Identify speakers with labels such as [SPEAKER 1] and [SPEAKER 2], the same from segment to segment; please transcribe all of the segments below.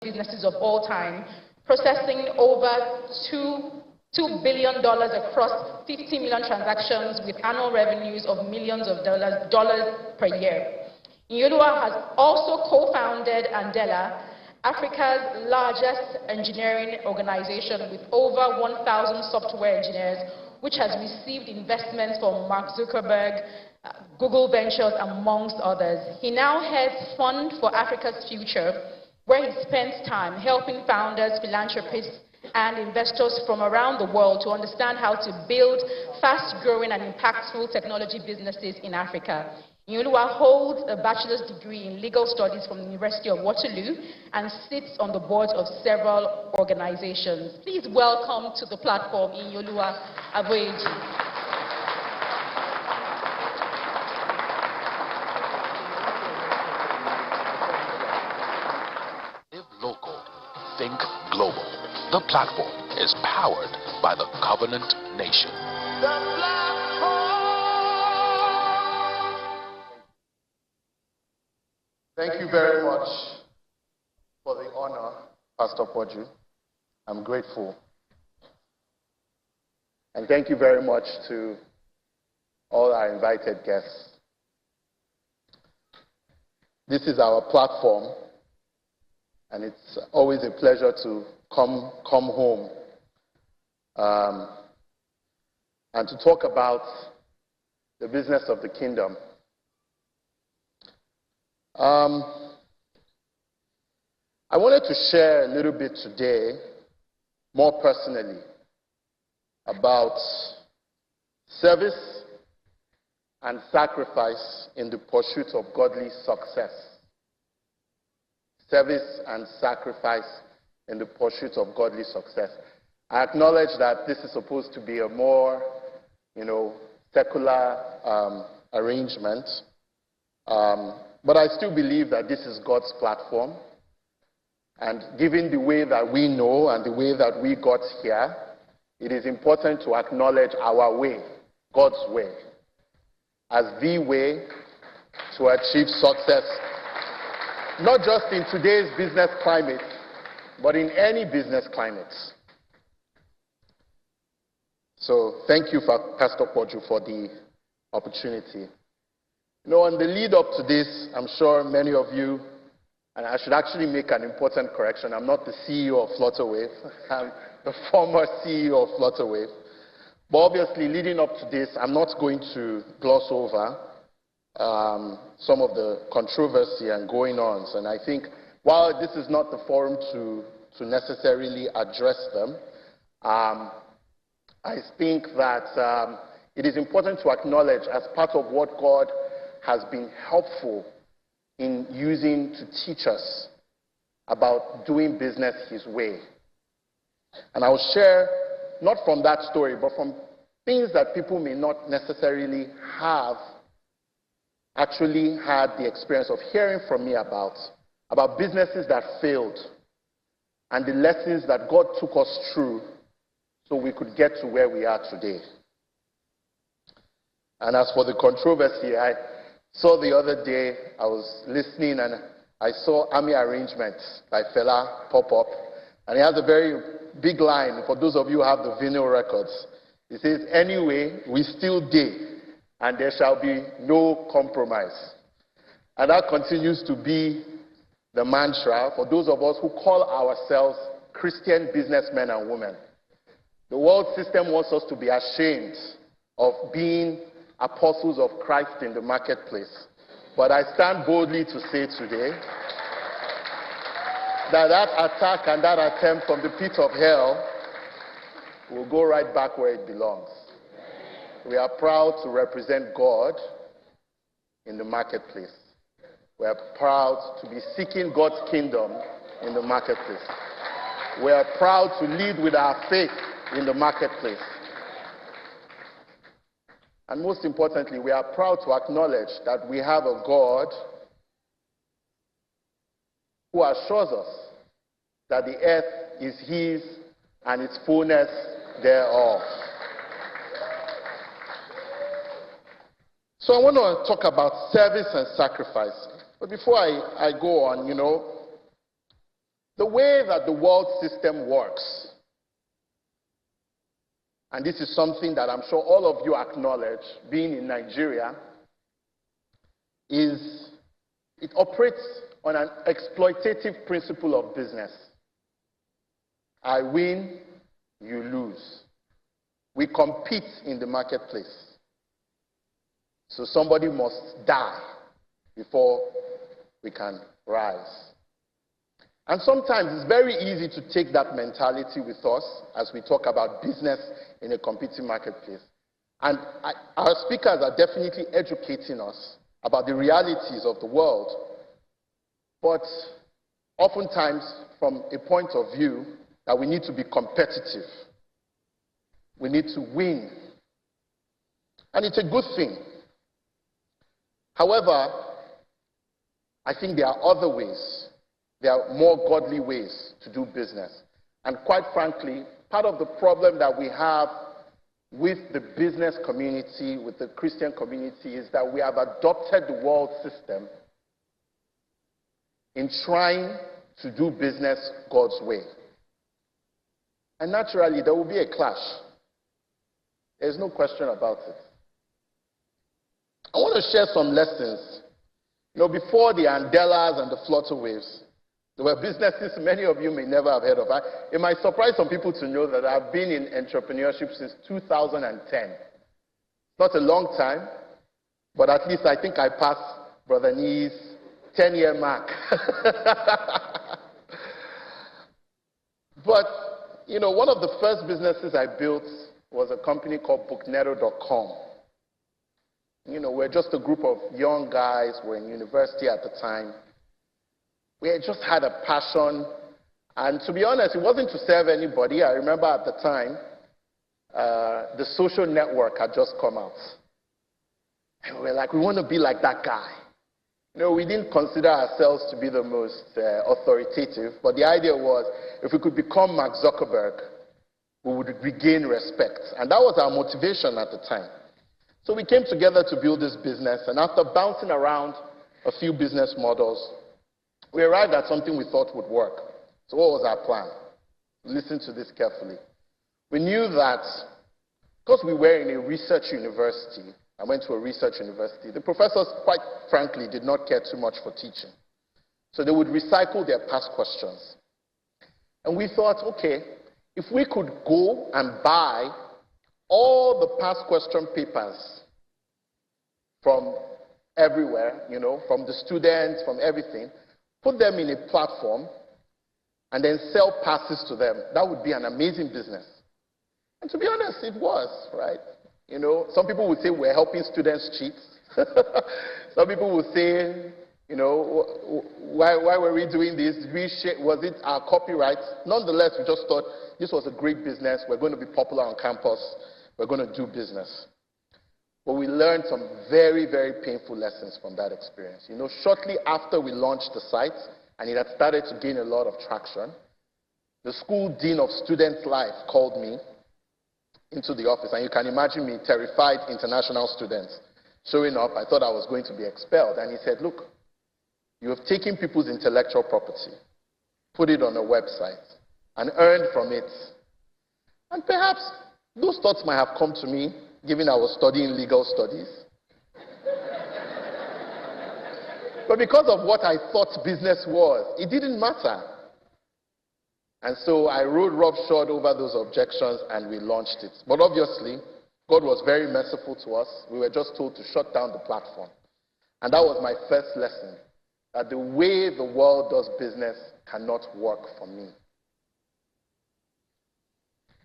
[SPEAKER 1] businesses of all time, processing over $2 billion across 50 million transactions with annual revenues of millions of dollars per year. Iyinoluwa has also co-founded Andela, Africa's largest engineering organization with over 1,000 software engineers, which has received investments from Mark Zuckerberg, Google Ventures, amongst others. He now heads Fund for Africa's Future, where he spends time helping founders, philanthropists, and investors from around the world to understand how to build fast-growing and impactful technology businesses in Africa. Iyinoluwa holds a bachelor's degree in legal studies from the University of Waterloo and sits on the boards of several organizations. Please welcome to the platform Iyinoluwa Aboyeji.
[SPEAKER 2] Live local, think global. The platform is powered by the Covenant Nation.
[SPEAKER 3] Thank you very much for the honor, Pastor Poju. I'm grateful. And thank you very much to all our invited guests. This is our platform, and it's always a pleasure to come home and to talk about the business of the kingdom. I wanted to share a little bit today, more personally, about service and sacrifice in the pursuit of godly success. Service and sacrifice in the pursuit of godly success. I acknowledge that this is supposed to be a more, secular arrangement. But I still believe that this is God's platform. And given the way that we know and the way that we got here, it is important to acknowledge our way, God's way, as the way to achieve success, not just in today's business climate, but in any business climate. So thank you, Pastor Poju, for the opportunity. On the lead up to this, I'm sure many of you, and I should actually make an important correction. I'm not the CEO of Flutterwave. I'm the former CEO of Flutterwave. But obviously, leading up to this, I'm not going to gloss over some of the controversy and going-ons. And I think while this is not the forum to necessarily address them, I think that it is important to acknowledge, as part of what God has been helpful in using to teach us about doing business His way. And I'll share, not from that story, but from things that people may not necessarily have actually had the experience of hearing from me about businesses that failed and the lessons that God took us through so we could get to where we are today. And as for the controversy, I saw the other day, I was listening and I saw Army Arrangements by Fela pop up. And he has a very big line, for those of you who have the vinyl records. He says, "Anyway, we still dey, and there shall be no compromise." And that continues to be the mantra for those of us who call ourselves Christian businessmen and women. The world system wants us to be ashamed of being apostles of Christ in the marketplace. But I stand boldly to say today that attack and that attempt from the pit of hell will go right back where it belongs. We are proud to represent God in the marketplace. We are proud to be seeking God's kingdom in the marketplace. We are proud to lead with our faith in the marketplace. And most importantly, we are proud to acknowledge that we have a God who assures us that the earth is His and its fullness thereof. So I want to talk about service and sacrifice. But before I go on, The way that the world system works, and this is something that I'm sure all of you acknowledge, being in Nigeria, is it operates on an exploitative principle of business. I win, you lose. We compete in the marketplace. So somebody must die before we can rise. And sometimes it's very easy to take that mentality with us as we talk about business in a competing marketplace. And our speakers are definitely educating us about the realities of the world, but oftentimes from a point of view that we need to be competitive. We need to win. And it's a good thing. However, I think there are other ways. There are more godly ways to do business. And quite frankly, part of the problem that we have with the business community, with the Christian community, is that we have adopted the world system in trying to do business God's way. And naturally, there will be a clash. There's no question about it. I want to share some lessons. You know, before the Andelas and the Flutterwaves, there were businesses many of you may never have heard of. It might surprise some people to know that I've been in entrepreneurship since 2010. Not a long time, but at least I think I passed Brother Nee's 10-year mark. But, you know, one of the first businesses I built was a company called bookneto.com. You know, we're just a group of young guys. We're in university at the time. We had just had a passion. And to be honest, it wasn't to serve anybody. I remember at the time, the social network had just come out. And we were like, we want to be like that guy. You know, we didn't consider ourselves to be the most authoritative, but the idea was if we could become Mark Zuckerberg, we would regain respect. And that was our motivation at the time. So we came together to build this business, and after bouncing around a few business models, we arrived at something we thought would work. So what was our plan? Listen to this carefully. We knew that because we were in a research university, I went to a research university, the professors, quite frankly, did not care too much for teaching. So they would recycle their past questions. And we thought, okay, if we could go and buy all the past question papers from everywhere, you know, from the students, from everything, put them in a platform, and then sell passes to them, that would be an amazing business. And to be honest, it was, right? You know, some people would say we're helping students cheat. Some people would say, you know, why were we doing this? Was it our copyright? Nonetheless, we just thought this was a great business. We're going to be popular on campus. We're going to do business. But we learned some very, very painful lessons from that experience. You know, shortly after we launched the site, and it had started to gain a lot of traction, the school dean of student life called me into the office. And you can imagine me, terrified international students showing up. I thought I was going to be expelled. And he said, look, you have taken people's intellectual property, put it on a website, and earned from it. And perhaps those thoughts might have come to me, given I was studying legal studies. But because of what I thought business was, it didn't matter. And so I rode roughshod over those objections and we launched it. But obviously, God was very merciful to us. We were just told to shut down the platform. And that was my first lesson, that the way the world does business cannot work for me.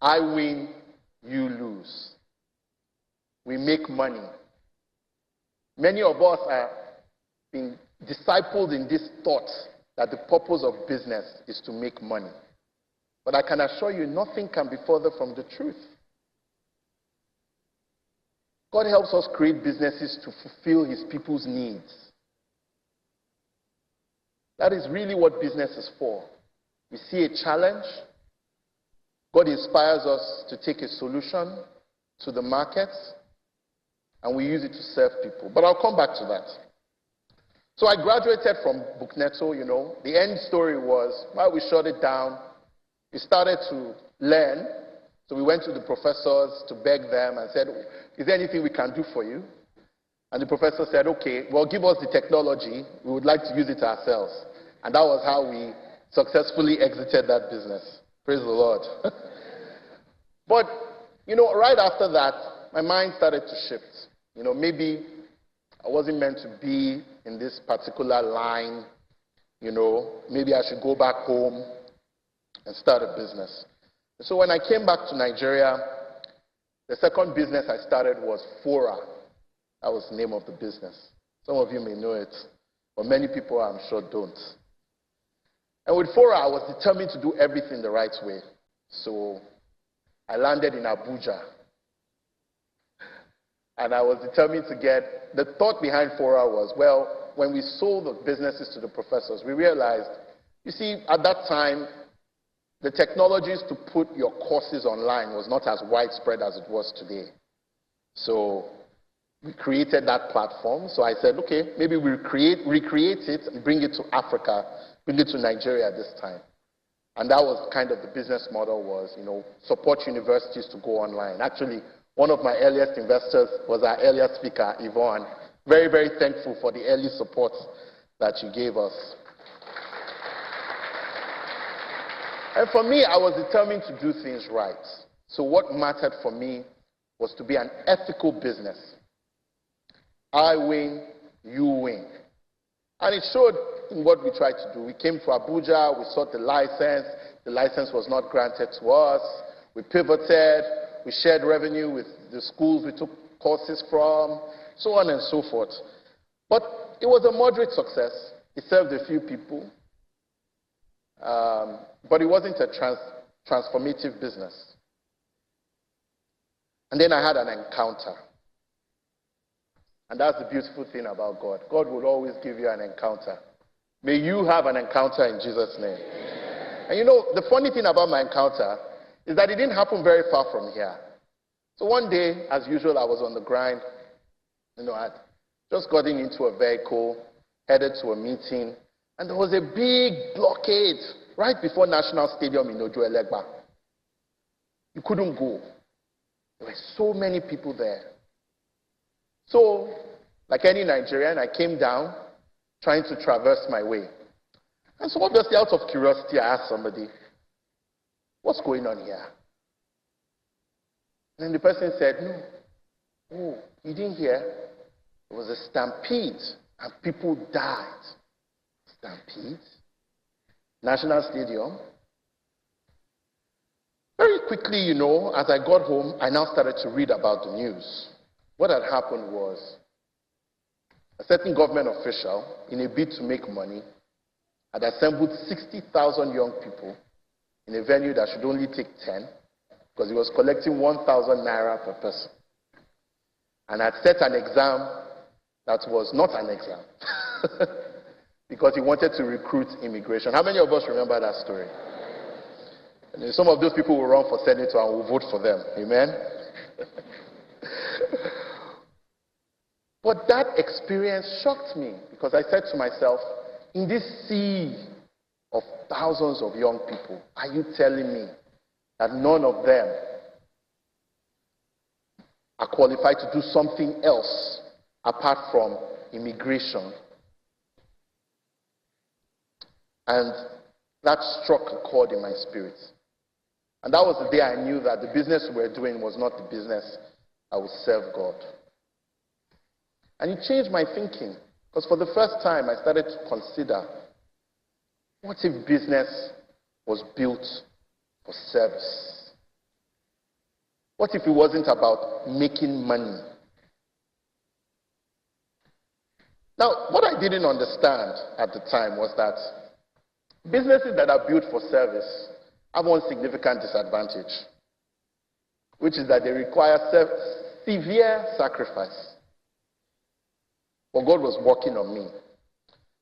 [SPEAKER 3] I win, you lose. We make money. Many of us are being discipled in this thought that the purpose of business is to make money. But I can assure you, nothing can be further from the truth. God helps us create businesses to fulfill his people's needs. That is really what business is for. We see a challenge. God inspires us to take a solution to the market, and we use it to serve people. But I'll come back to that. So I graduated from Bookneto, you know. The end story was, while we shut it down, we started to learn. So we went to the professors to beg them and said, is there anything we can do for you? And the professor said, okay, well, give us the technology. We would like to use it ourselves. And that was how we successfully exited that business. Praise the Lord. But, you know, right after that, my mind started to shift. You know, maybe I wasn't meant to be in this particular line. You know, maybe I should go back home and start a business. So when I came back to Nigeria, the second business I started was Fora. That was the name of the business. Some of you may know it, but many people, I'm sure, don't. And with Fora, I was determined to do everything the right way. So I landed in Abuja. And I was determined to get, the thought behind Fora was, well, when we sold the businesses to the professors, we realized, you see, at that time, the technologies to put your courses online was not as widespread as it was today. So we created that platform. So I said, okay, maybe we recreate it and bring it to Africa, bring it to Nigeria this time. And that was kind of the business model was, you know, support universities to go online. Actually, one of my earliest investors was our earlier speaker, Yvonne. Very, very thankful for the early support that you gave us. And for me, I was determined to do things right. So what mattered for me was to be an ethical business. I win, you win. And it showed in what we tried to do. We came to Abuja, we sought the license was not granted to us, we pivoted, we shared revenue with the schools we took courses from, so on and so forth. But it was a moderate success. It served a few people. But it wasn't a transformative business. And then I had an encounter. And that's the beautiful thing about God. God will always give you an encounter. May you have an encounter in Jesus' name. Amen. And you know, the funny thing about my encounter is that it didn't happen very far from here. So one day, as usual, I was on the grind. You know, I'd just gotten into a vehicle, headed to a meeting, and there was a big blockade right before National Stadium in Ojo-Elegba. You couldn't go. There were so many people there. So, like any Nigerian, I came down, trying to traverse my way. And so obviously, out of curiosity, I asked somebody, what's going on here? And then the person said, no. Oh, you didn't hear? It was a stampede, and people died. Stampede? National Stadium? Very quickly, you know, as I got home, I now started to read about the news. What had happened was a certain government official, in a bid to make money, had assembled 60,000 young people in a venue that should only take 10, because he was collecting 1,000 naira per person. And had set an exam that was not an exam, because he wanted to recruit immigration. How many of us remember that story? And some of those people will run for senator and will vote for them. Amen? But that experience shocked me, because I said to myself, in this sea of thousands of young people, are you telling me that none of them are qualified to do something else apart from immigration? And that struck a chord in my spirit. And that was the day I knew that the business we were doing was not the business I would serve God. And it changed my thinking, because for the first time I started to consider, what if business was built for service? What if it wasn't about making money? Now, what I didn't understand at the time was that businesses that are built for service have one significant disadvantage, which is that they require severe sacrifice. But God was working on me.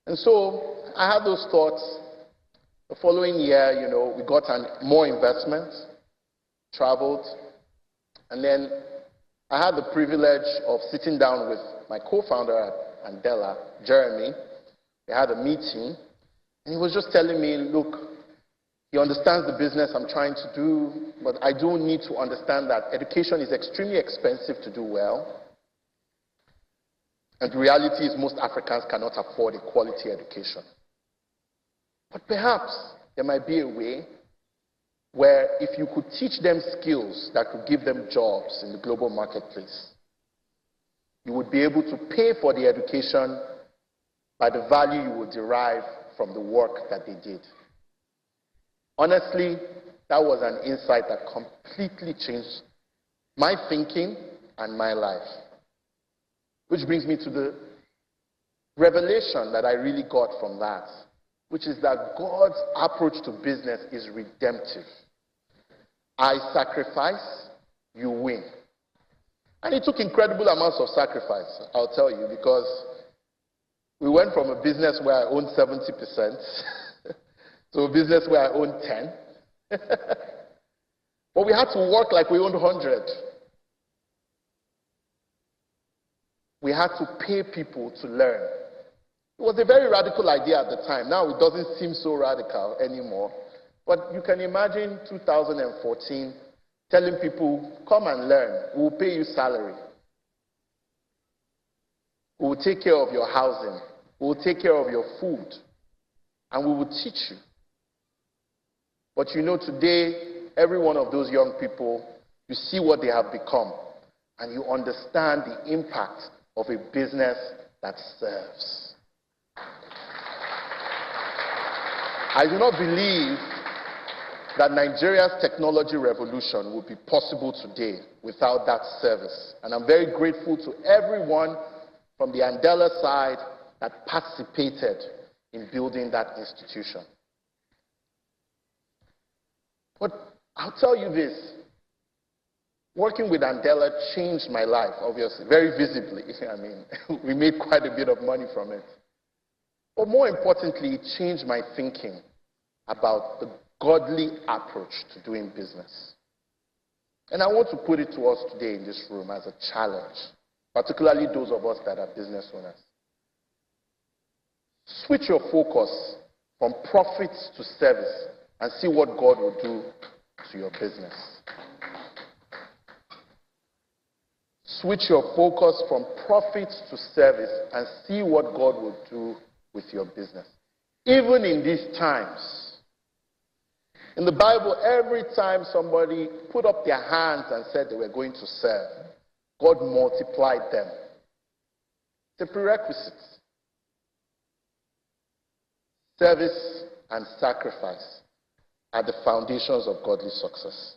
[SPEAKER 3] And so I had those thoughts. The following year, you know, we got more investment, traveled, and then I had the privilege of sitting down with my co-founder at Andela, Jeremy, We had a meeting, and he was just telling me, look, he understands the business I'm trying to do, but I do need to understand that education is extremely expensive to do well. And the reality is most Africans cannot afford a quality education. But perhaps there might be a way where if you could teach them skills that could give them jobs in the global marketplace, you would be able to pay for the education by the value you would derive from the work that they did. Honestly, that was an insight that completely changed my thinking and my life. Which brings me to the revelation that I really got from that, which is that God's approach to business is redemptive. I sacrifice, you win. And it took incredible amounts of sacrifice, I'll tell you, because we went from a business where I owned 70% to a business where I owned 10. But we had to work like we owned 100. We had to pay people to learn. It was a very radical idea at the time. Now it doesn't seem so radical anymore. But you can imagine 2014 telling people, come and learn. We will pay you salary. We will take care of your housing. We will take care of your food. And we will teach you. But you know, today, every one of those young people, you see what they have become. And you understand the impact of a business that serves. I do not believe that Nigeria's technology revolution would be possible today without that service. And I'm very grateful to everyone from the Andela side that participated in building that institution. But I'll tell you this, working with Andela changed my life, obviously, very visibly. I mean, we made quite a bit of money from it. But more importantly, it changed my thinking about the godly approach to doing business. And I want to put it to us today in this room as a challenge, particularly those of us that are business owners. Switch your focus from profits to service and see what God will do to your business. Switch your focus from profits to service and see what God will do with your business. Even in these times, in the Bible, every time somebody put up their hands and said they were going to serve, God multiplied them. It's a prerequisite. Service and sacrifice are the foundations of godly success.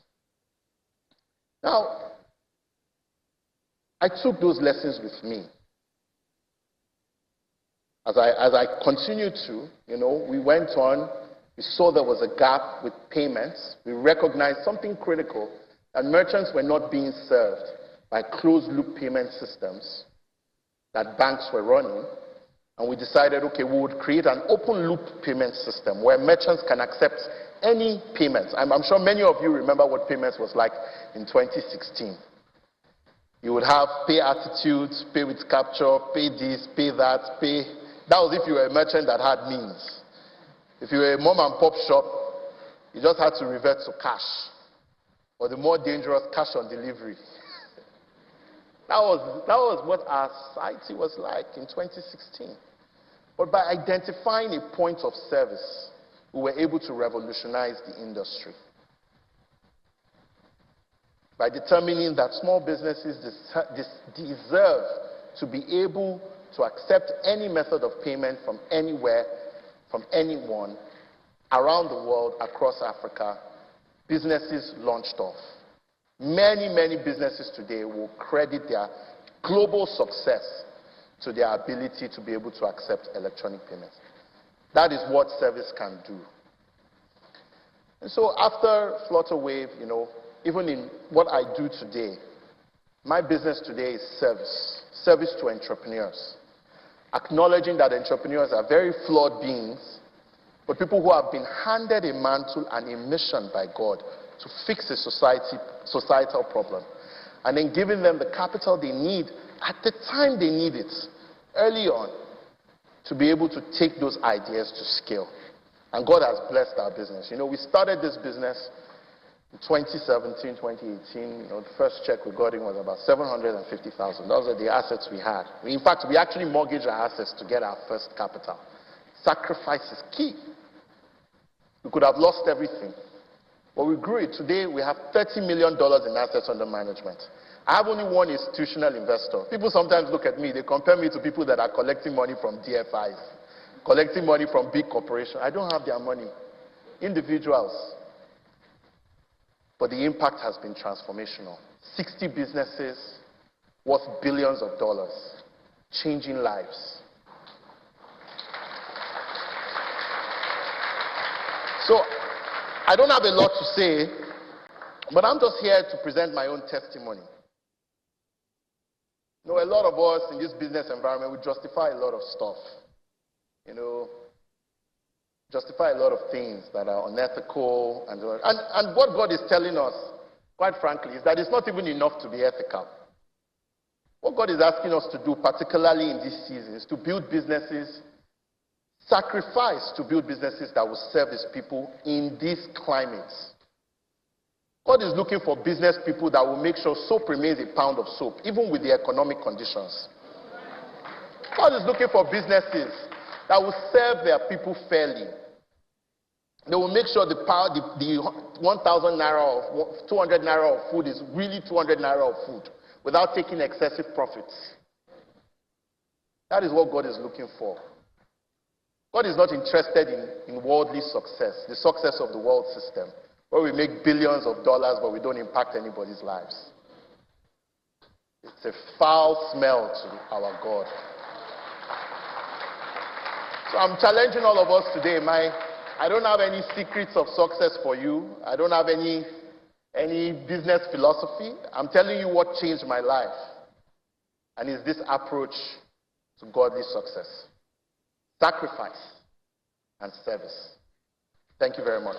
[SPEAKER 3] Now, I took those lessons with me. As I continued to, we went on, we saw there was a gap with payments. We recognized something critical, that merchants were not being served by closed-loop payment systems that banks were running. And we decided, okay, we would create an open-loop payment system where merchants can accept any payments. I'm sure many of you remember what payments was like in 2016. You would have pay attitudes, pay with capture, pay this, pay that, pay. That was if you were a merchant that had means. If you were a mom and pop shop, you just had to revert to cash. Or the more dangerous, cash on delivery. That was what our society was like in 2016. But by identifying a point of service, we were able to revolutionize the industry. By determining that small businesses deserve to be able to accept any method of payment from anywhere, from anyone, around the world, across Africa, businesses launched off. Many, many businesses today will credit their global success to their ability to be able to accept electronic payments. That is what service can do. And so after Flutterwave, even in what I do today, my business today is service. Service to entrepreneurs. Acknowledging that entrepreneurs are very flawed beings, but people who have been handed a mantle and a mission by God to fix a societal problem, and then giving them the capital they need at the time they need it, early on, to be able to take those ideas to scale. And God has blessed our business. You know, we started this business in 2017, 2018. You know, the first check we got in was about $750,000. Those are the assets we had. In fact, we actually mortgaged our assets to get our first capital. Sacrifice is key. We could have lost everything. But we grew it. Today, we have $30 million in assets under management. I have only one institutional investor. People sometimes look at me, they compare me to people that are collecting money from DFIs, collecting money from big corporations. I don't have their money. Individuals. But the impact has been transformational. 60 businesses worth billions of dollars, changing lives. So, I don't have a lot to say, but I'm just here to present my own testimony. You know, a lot of us in this business environment, we justify a lot of stuff. You know, justify a lot of things that are unethical. And what God is telling us, quite frankly, is that it's not even enough to be ethical. What God is asking us to do, particularly in this season, is to build businesses, sacrifice to build businesses that will serve His people in these climates. God is looking for business people that will make sure soap remains a pound of soap, even with the economic conditions. God is looking for businesses that will serve their people fairly. They will make sure the 1,000 naira or 200 naira of food is really 200 naira of food without taking excessive profits. That is what God is looking for. God is not interested in worldly success, the success of the world system, where we make billions of dollars but we don't impact anybody's lives. It's a foul smell to our God. So I'm challenging all of us today. I don't have any secrets of success for you. I don't have any business philosophy. I'm telling you what changed my life. And it's this approach to godly success. Sacrifice and service. Thank you very much.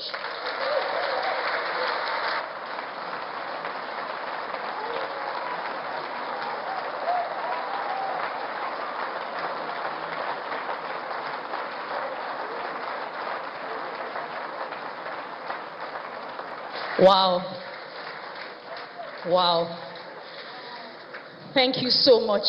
[SPEAKER 1] Wow. Wow. Thank you so much.